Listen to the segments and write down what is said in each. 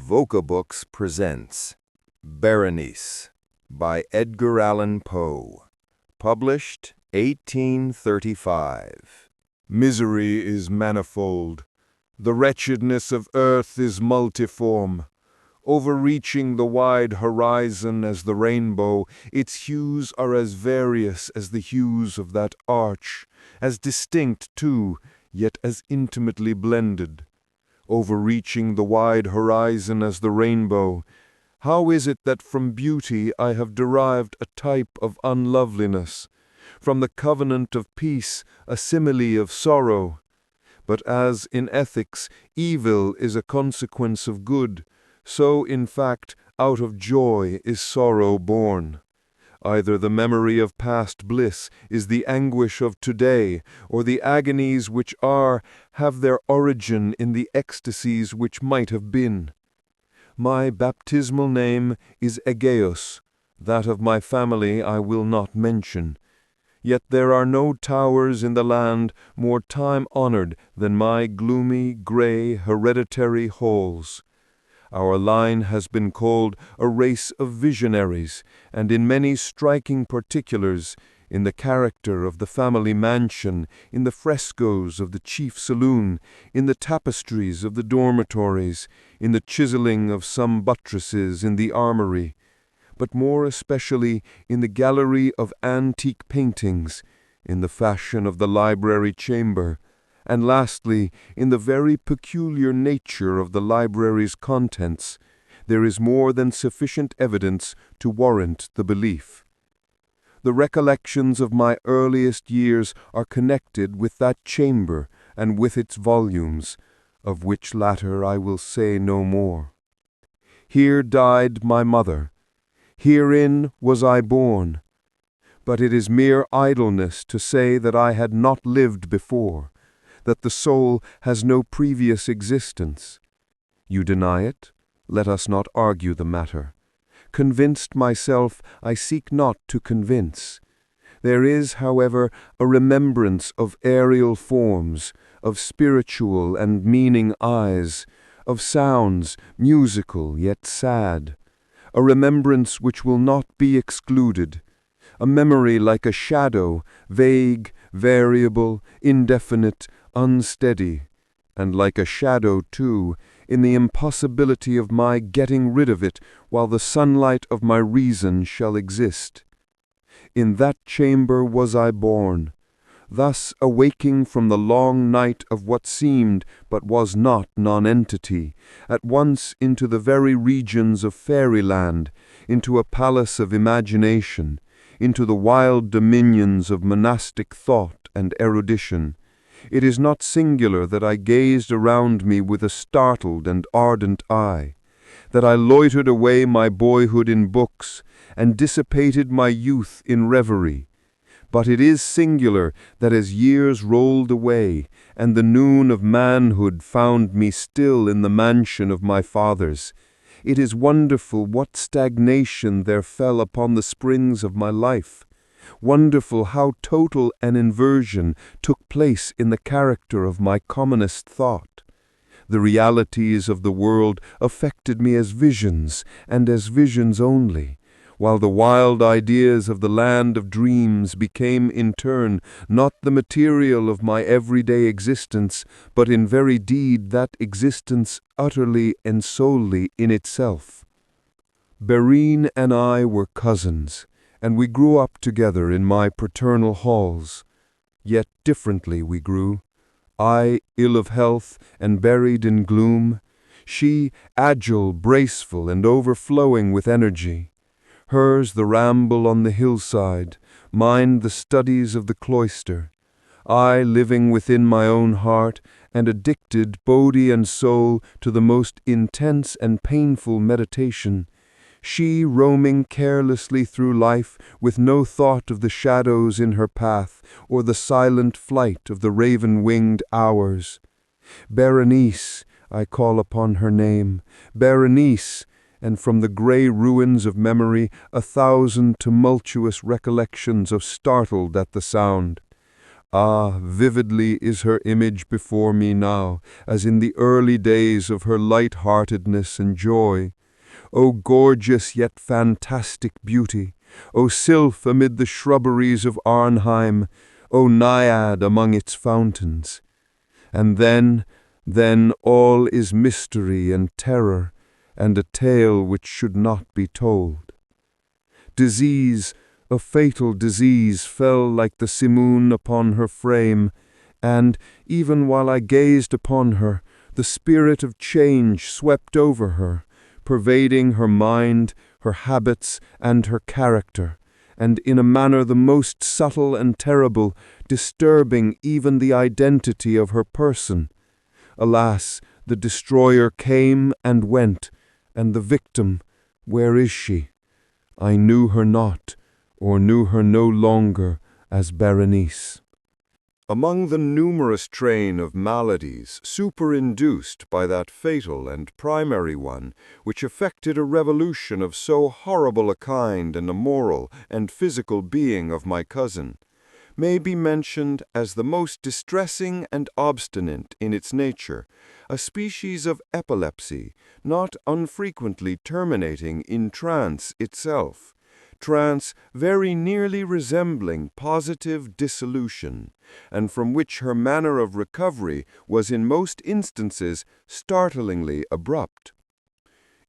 Vocabooks presents Berenice by Edgar Allan Poe, published 1835. Misery is manifold. The wretchedness of earth is multiform. Overreaching the wide horizon as the rainbow, its hues are as various as the hues of that arch, as distinct, too, yet as intimately blended. Overreaching the wide horizon as the rainbow, how is it that from beauty I have derived a type of unloveliness, from the covenant of peace a simile of sorrow? But as in ethics evil is a consequence of good, so in fact out of joy is sorrow born. Either the memory of past bliss is the anguish of today, or the agonies which are have their origin in the ecstasies which might have been. My baptismal name is Egaeus, that of my family I will not mention. Yet there are no towers in the land more time-honored than my gloomy, gray, hereditary halls. Our line has been called a race of visionaries, and in many striking particulars, in the character of the family mansion, in the frescoes of the chief saloon, in the tapestries of the dormitories, in the chiseling of some buttresses in the armory, but more especially in the gallery of antique paintings, in the fashion of the library chamber, and lastly, in the very peculiar nature of the library's contents, there is more than sufficient evidence to warrant the belief. The recollections of my earliest years are connected with that chamber and with its volumes, of which latter I will say no more. Here died my mother. Herein was I born. But it is mere idleness to say that I had not lived before, that the soul has no previous existence. You deny it? Let us not argue the matter. Convinced myself, I seek not to convince. There is, however, a remembrance of aerial forms, of spiritual and meaning eyes, of sounds, musical yet sad, a remembrance which will not be excluded, a memory like a shadow, vague, variable, indefinite, unsteady, and like a shadow, too, in the impossibility of my getting rid of it while the sunlight of my reason shall exist. In that chamber was I born, thus awaking from the long night of what seemed but was not nonentity, at once into the very regions of fairyland, into a palace of imagination, into the wild dominions of monastic thought and erudition. It is not singular that I gazed around me with a startled and ardent eye, that I loitered away my boyhood in books, and dissipated my youth in reverie. But it is singular that as years rolled away, and the noon of manhood found me still in the mansion of my fathers, it is wonderful what stagnation there fell upon the springs of my life. Wonderful how total an inversion took place in the character of my commonest thought. The realities of the world affected me as visions, and as visions only, while the wild ideas of the land of dreams became in turn not the material of my everyday existence, but in very deed that existence utterly and solely in itself. Berenice and I were cousins, and we grew up together in my paternal halls. Yet differently we grew. I, ill of health and buried in gloom; she, agile, braceful, and overflowing with energy. Hers the ramble on the hillside, mine the studies of the cloister. I living within my own heart, and addicted, body and soul, to the most intense and painful meditation; she roaming carelessly through life with no thought of the shadows in her path or the silent flight of the raven-winged hours. Berenice, I call upon her name, Berenice, and from the gray ruins of memory 1,000 tumultuous recollections are startled at the sound. Ah, vividly is her image before me now, as in the early days of her light-heartedness and joy. O gorgeous yet fantastic beauty! O sylph amid the shrubberies of Arnheim! O naiad among its fountains! And then all is mystery and terror, and a tale which should not be told. Disease, a fatal disease, fell like the simoon upon her frame, and, even while I gazed upon her, the spirit of change swept over her, pervading her mind, her habits, and her character, and in a manner the most subtle and terrible, disturbing even the identity of her person. Alas, the destroyer came and went, and the victim, where is she? I knew her not, or knew her no longer, as Berenice. Among the numerous train of maladies superinduced by that fatal and primary one, which effected a revolution of so horrible a kind in the moral and physical being of my cousin, may be mentioned as the most distressing and obstinate in its nature, a species of epilepsy, not unfrequently terminating in trance itself, trance very nearly resembling positive dissolution, and from which her manner of recovery was in most instances startlingly abrupt.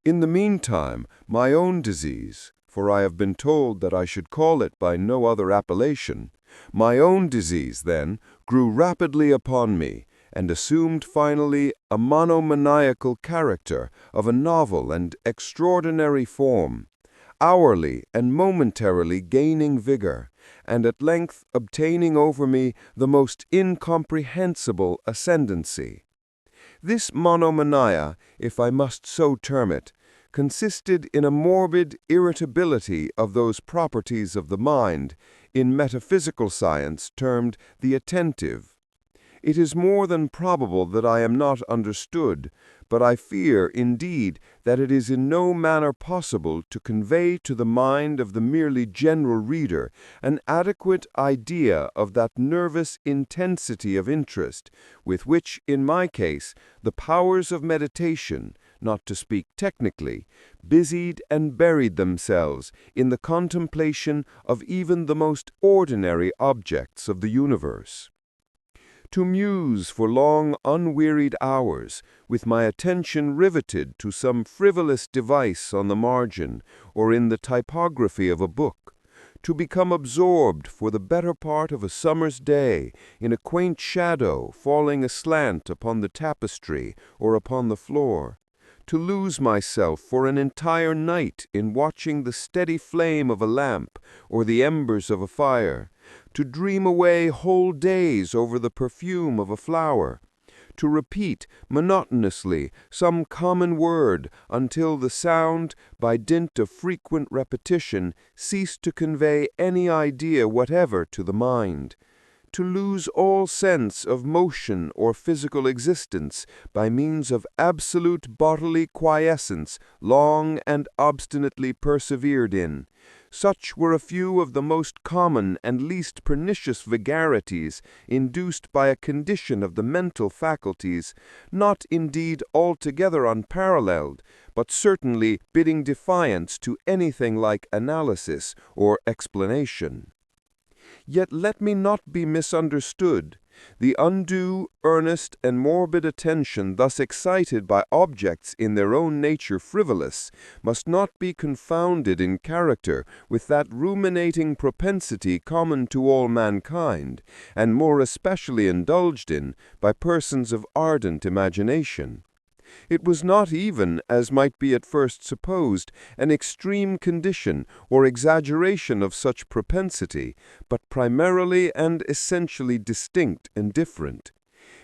In the meantime, my own disease, for I have been told that I should call it by no other appellation, my own disease, then, grew rapidly upon me, and assumed finally a monomaniacal character of a novel and extraordinary form, hourly and momentarily gaining vigor, and at length obtaining over me the most incomprehensible ascendancy. This monomania, if I must so term it, consisted in a morbid irritability of those properties of the mind, in metaphysical science termed the attentive. It is more than probable that I am not understood, but I fear, indeed, that it is in no manner possible to convey to the mind of the merely general reader an adequate idea of that nervous intensity of interest with which, in my case, the powers of meditation, not to speak technically, busied and buried themselves in the contemplation of even the most ordinary objects of the universe. To muse for long unwearied hours, with my attention riveted to some frivolous device on the margin or in the typography of a book, to become absorbed for the better part of a summer's day in a quaint shadow falling aslant upon the tapestry or upon the floor, to lose myself for an entire night in watching the steady flame of a lamp or the embers of a fire, to dream away whole days over the perfume of a flower, to repeat monotonously some common word until the sound, by dint of frequent repetition, ceased to convey any idea whatever to the mind, to lose all sense of motion or physical existence by means of absolute bodily quiescence long and obstinately persevered in. Such were a few of the most common and least pernicious vagarities induced by a condition of the mental faculties, not indeed altogether unparalleled, but certainly bidding defiance to anything like analysis or explanation. Yet let me not be misunderstood. The undue, earnest, and morbid attention thus excited by objects in their own nature frivolous must not be confounded in character with that ruminating propensity common to all mankind, and more especially indulged in by persons of ardent imagination. It was not even, as might be at first supposed, an extreme condition or exaggeration of such propensity, but primarily and essentially distinct and different.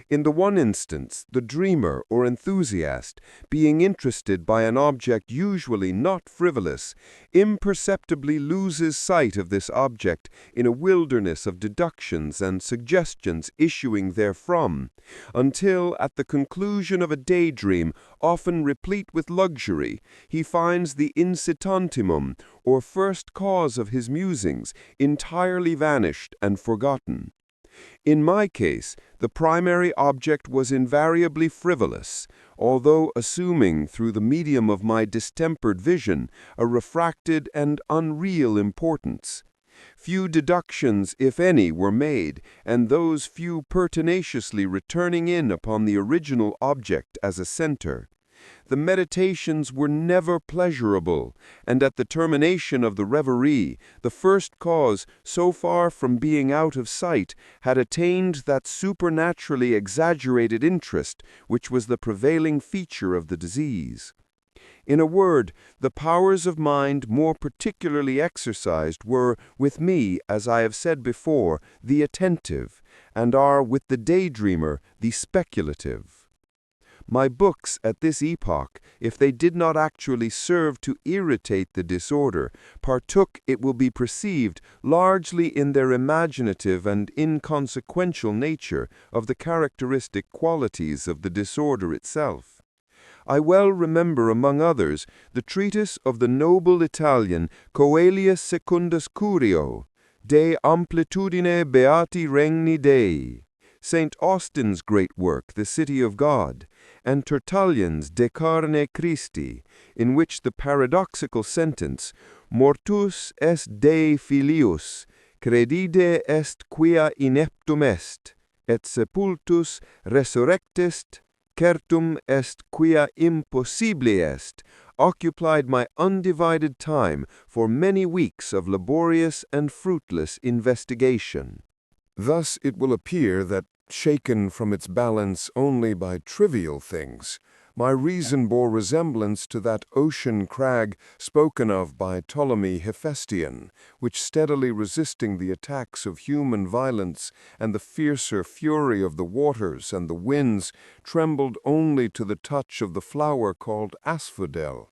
In the one instance, the dreamer or enthusiast, being interested by an object usually not frivolous, imperceptibly loses sight of this object in a wilderness of deductions and suggestions issuing therefrom, until, at the conclusion of a daydream, often replete with luxury, he finds the incitantimum, or first cause of his musings, entirely vanished and forgotten. In my case, the primary object was invariably frivolous, although assuming through the medium of my distempered vision a refracted and unreal importance. Few deductions, if any, were made, and those few pertinaciously returning in upon the original object as a center. The meditations were never pleasurable, and at the termination of the reverie, the first cause, so far from being out of sight, had attained that supernaturally exaggerated interest which was the prevailing feature of the disease. In a word, the powers of mind more particularly exercised were, with me, as I have said before, the attentive, and are, with the daydreamer, the speculative. My books at this epoch, if they did not actually serve to irritate the disorder, partook, it will be perceived, largely in their imaginative and inconsequential nature of the characteristic qualities of the disorder itself. I well remember, among others, the treatise of the noble Italian Coelius Secundus Curio, De Amplitudine Beati Regni Dei, St. Austin's great work, The City of God, and Tertullian's De Carne Christi, in which the paradoxical sentence, Mortus est Dei filius, credide est quia ineptum est, et sepultus resurrectest, certum est quia impossibile est, occupied my undivided time for many weeks of laborious and fruitless investigation. Thus it will appear that, shaken from its balance only by trivial things, my reason bore resemblance to that ocean crag spoken of by Ptolemy Hephaestion, which, steadily resisting the attacks of human violence and the fiercer fury of the waters and the winds, trembled only to the touch of the flower called asphodel.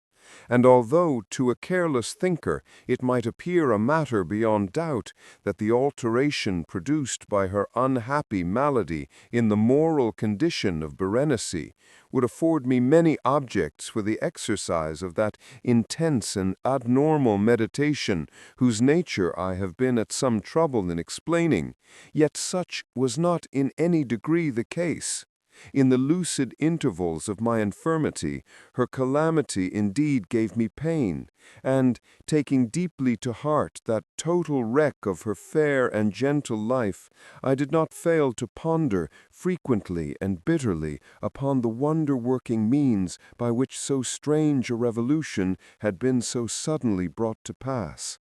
And although, to a careless thinker, it might appear a matter beyond doubt that the alteration produced by her unhappy malady in the moral condition of Berenice would afford me many objects for the exercise of that intense and abnormal meditation whose nature I have been at some trouble in explaining, yet such was not in any degree the case. In the lucid intervals of my infirmity, her calamity indeed gave me pain, and, taking deeply to heart that total wreck of her fair and gentle life, I did not fail to ponder frequently and bitterly upon the wonder-working means by which so strange a revolution had been so suddenly brought to pass.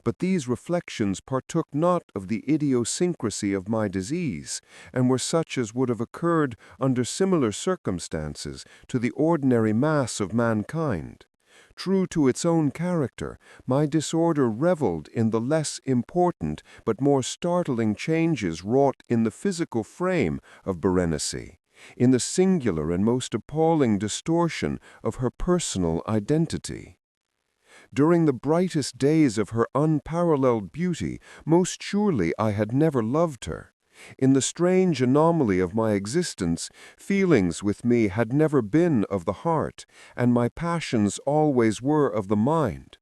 But these reflections partook not of the idiosyncrasy of my disease, and were such as would have occurred under similar circumstances to the ordinary mass of mankind. True to its own character, my disorder reveled in the less important but more startling changes wrought in the physical frame of Berenice, in the singular and most appalling distortion of her personal identity. During the brightest days of her unparalleled beauty, most surely I had never loved her. In the strange anomaly of my existence, feelings with me had never been of the heart, and my passions always were of the mind.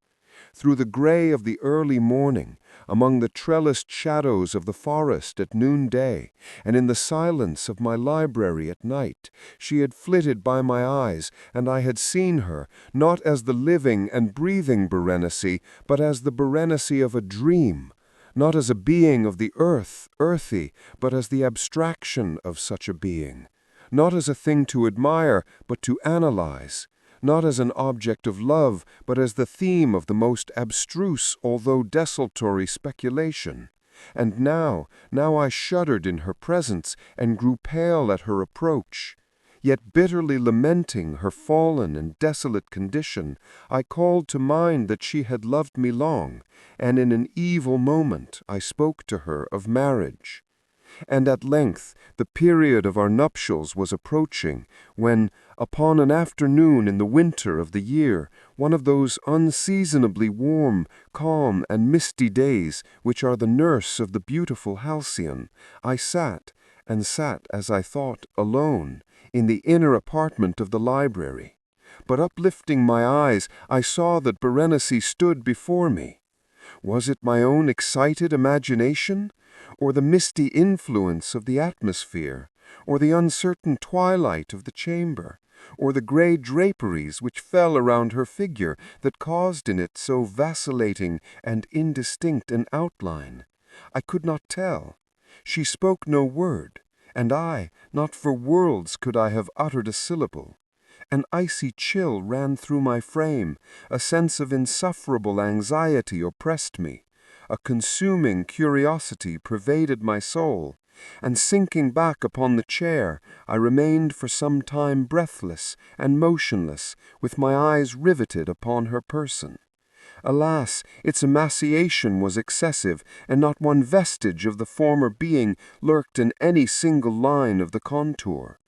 Through the gray of the early morning, among the trellised shadows of the forest at noonday, and in the silence of my library at night, she had flitted by my eyes, and I had seen her, not as the living and breathing Berenice, but as the Berenice of a dream, not as a being of the earth, earthy, but as the abstraction of such a being, not as a thing to admire, but to analyze, not as an object of love, but as the theme of the most abstruse, although desultory speculation. And now I shuddered in her presence, and grew pale at her approach. Yet bitterly lamenting her fallen and desolate condition, I called to mind that she had loved me long, and in an evil moment I spoke to her of marriage. And at length the period of our nuptials was approaching, when, upon an afternoon in the winter of the year, one of those unseasonably warm, calm, and misty days which are the nurse of the beautiful Halcyon, I sat, as I thought, alone, in the inner apartment of the library. But uplifting my eyes, I saw that Berenice stood before me. Was it my own excited imagination, or the misty influence of the atmosphere, or the uncertain twilight of the chamber, or the grey draperies which fell around her figure that caused in it so vacillating and indistinct an outline? I could not tell. She spoke no word, and I, not for worlds could I have uttered a syllable. An icy chill ran through my frame, a sense of insufferable anxiety oppressed me, a consuming curiosity pervaded my soul, and sinking back upon the chair, I remained for some time breathless and motionless, with my eyes riveted upon her person. Alas, its emaciation was excessive, and not one vestige of the former being lurked in any single line of the contour.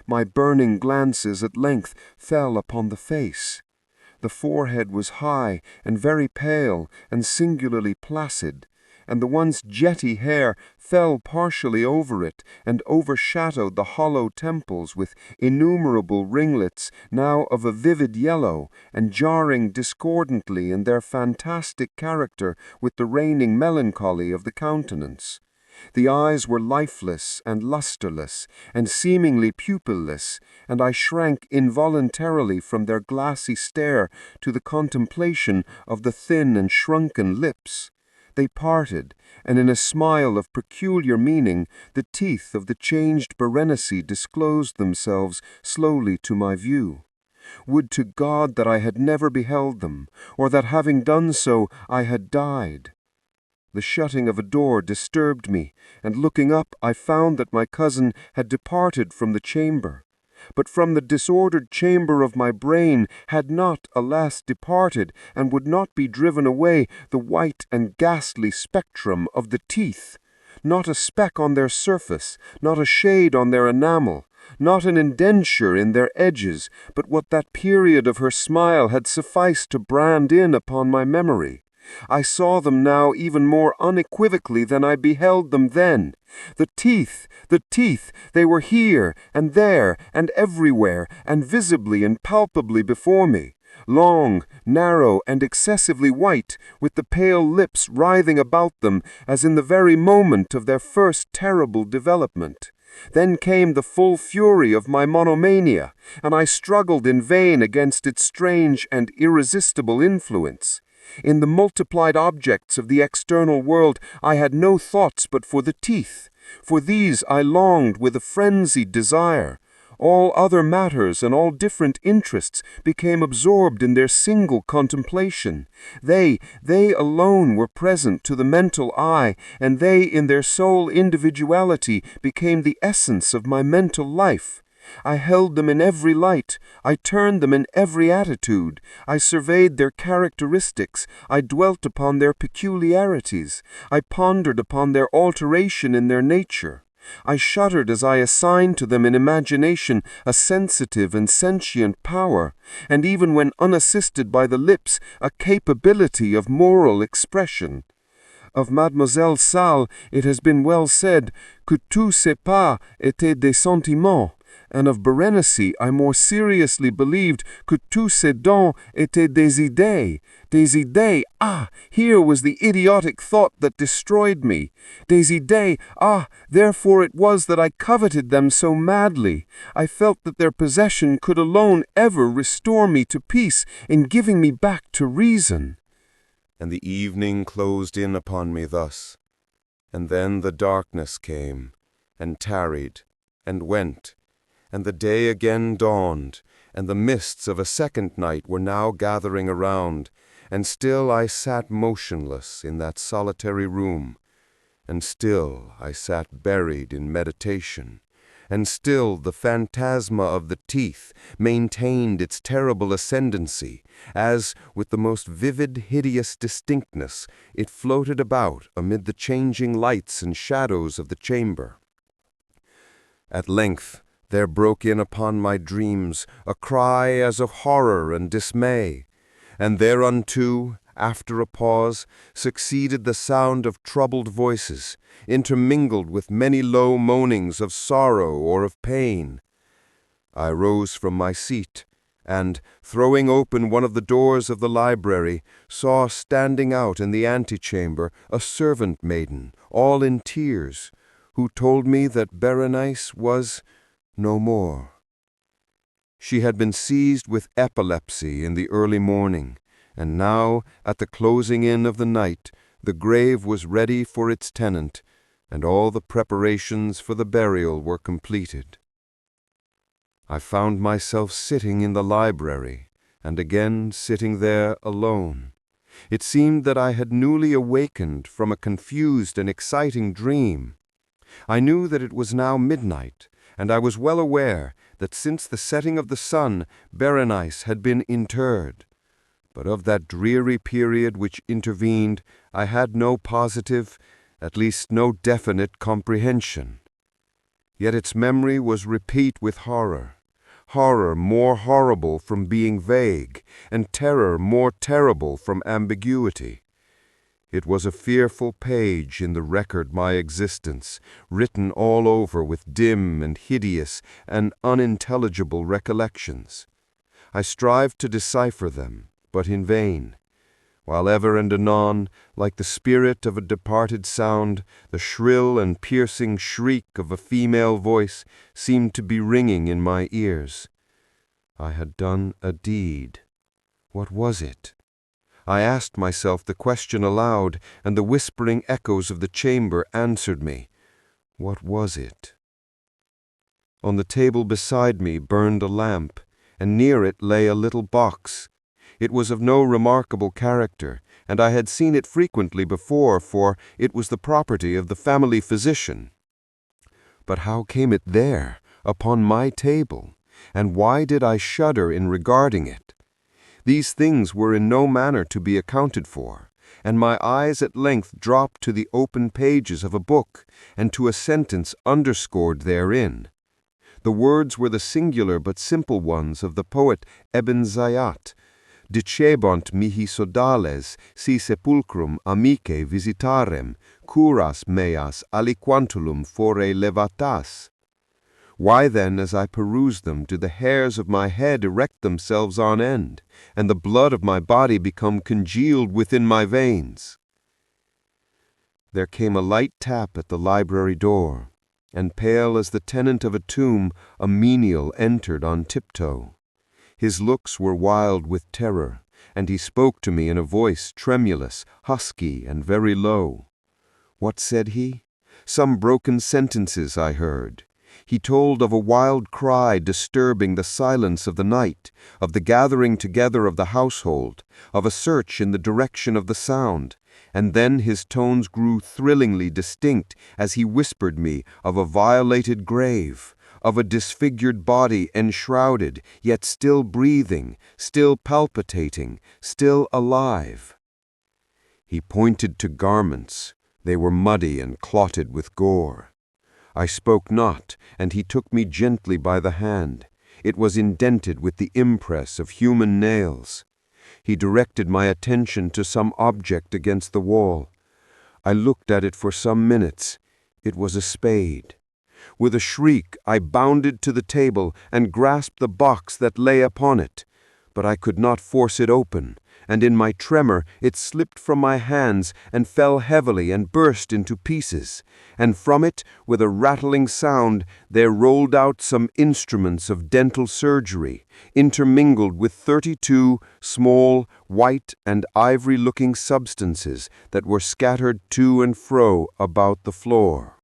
My burning glances at length fell upon the face. The forehead was high and very pale and singularly placid, and the once jetty hair fell partially over it and overshadowed the hollow temples with innumerable ringlets, now of a vivid yellow, and jarring discordantly in their fantastic character with the reigning melancholy of the countenance. The eyes were lifeless and lustreless, and seemingly pupilless, and I shrank involuntarily from their glassy stare to the contemplation of the thin and shrunken lips. They parted, and in a smile of peculiar meaning, the teeth of the changed Berenice disclosed themselves slowly to my view. Would to God that I had never beheld them, or that having done so I had died. The shutting of a door disturbed me, and looking up I found that my cousin had departed from the chamber. But from the disordered chamber of my brain had not, alas, departed, and would not be driven away, the white and ghastly spectrum of the teeth. Not a speck on their surface, not a shade on their enamel, not an indenture in their edges, but what that period of her smile had sufficed to brand in upon my memory. I saw them now even more unequivocally than I beheld them then. The teeth, they were here and there and everywhere, and visibly and palpably before me. Long, narrow, and excessively white, with the pale lips writhing about them as in the very moment of their first terrible development. Then came the full fury of my monomania, and I struggled in vain against its strange and irresistible influence. In the multiplied objects of the external world I had no thoughts but for the teeth. For these I longed with a frenzied desire. All other matters and all different interests became absorbed in their single contemplation. They alone were present to the mental eye, and they in their sole individuality became the essence of my mental life. I held them in every light, I turned them in every attitude, I surveyed their characteristics, I dwelt upon their peculiarities, I pondered upon their alteration in their nature. I shuddered as I assigned to them in imagination a sensitive and sentient power, and even when unassisted by the lips, a capability of moral expression. Of Mademoiselle Salle it has been well said que tous ses pas étaient des sentiments, and of Berenice I more seriously believed que tous ses dents étaient des idées. Des idées, here was the idiotic thought that destroyed me. Des idées, therefore it was that I coveted them so madly. I felt that their possession could alone ever restore me to peace in giving me back to reason. And the evening closed in upon me thus, and then the darkness came, and tarried, and went, and the day again dawned, and the mists of a second night were now gathering around, and still I sat motionless in that solitary room, and still I sat buried in meditation, and still the phantasma of the teeth maintained its terrible ascendancy, as, with the most vivid, hideous distinctness, it floated about amid the changing lights and shadows of the chamber. At length, there broke in upon my dreams a cry as of horror and dismay, and thereunto, after a pause, succeeded the sound of troubled voices, intermingled with many low moanings of sorrow or of pain. I rose from my seat, and, throwing open one of the doors of the library, saw standing out in the antechamber a servant maiden, all in tears, who told me that Berenice was no more. She had been seized with epilepsy in the early morning, and now, at the closing in of the night, the grave was ready for its tenant, and all the preparations for the burial were completed. I found myself sitting in the library, and again sitting there alone. It seemed that I had newly awakened from a confused and exciting dream. I knew that it was now midnight, and I was well aware that since the setting of the sun, Berenice had been interred. But of that dreary period which intervened, I had no positive, at least no definite comprehension. Yet its memory was replete with horror. Horror more horrible from being vague, and terror more terrible from ambiguity. It was a fearful page in the record my existence, written all over with dim and hideous and unintelligible recollections. I strived to decipher them, but in vain, while ever and anon, like the spirit of a departed sound, the shrill and piercing shriek of a female voice seemed to be ringing in my ears. I had done a deed. What was it? I asked myself the question aloud, and the whispering echoes of the chamber answered me. What was it? On the table beside me burned a lamp, and near it lay a little box. It was of no remarkable character, and I had seen it frequently before, for it was the property of the family physician. But how came it there, upon my table, and why did I shudder in regarding it? These things were in no manner to be accounted for, and my eyes at length dropped to the open pages of a book, and to a sentence underscored therein. The words were the singular but simple ones of the poet Ibn Zayat, Dicebant mihi sodales, si sepulchrum amicae visitarem, curas meas aliquantulum fore levatas. Why then, as I perused them, do the hairs of my head erect themselves on end, and the blood of my body become congealed within my veins? There came a light tap at the library door, and pale as the tenant of a tomb, a menial entered on tiptoe. His looks were wild with terror, and he spoke to me in a voice tremulous, husky, and very low. What said he? Some broken sentences I heard. He told of a wild cry disturbing the silence of the night, of the gathering together of the household, of a search in the direction of the sound, and then his tones grew thrillingly distinct as he whispered me of a violated grave, of a disfigured body enshrouded, yet still breathing, still palpitating, still alive. He pointed to garments. They were muddy and clotted with gore. I spoke not, and he took me gently by the hand. It was indented with the impress of human nails. He directed my attention to some object against the wall. I looked at it for some minutes. It was a spade. With a shriek, I bounded to the table and grasped the box that lay upon it. But I could not force it open, and in my tremor it slipped from my hands and fell heavily and burst into pieces. And from it, with a rattling sound, there rolled out some instruments of dental surgery, intermingled with 32 small, white and ivory-looking substances that were scattered to and fro about the floor.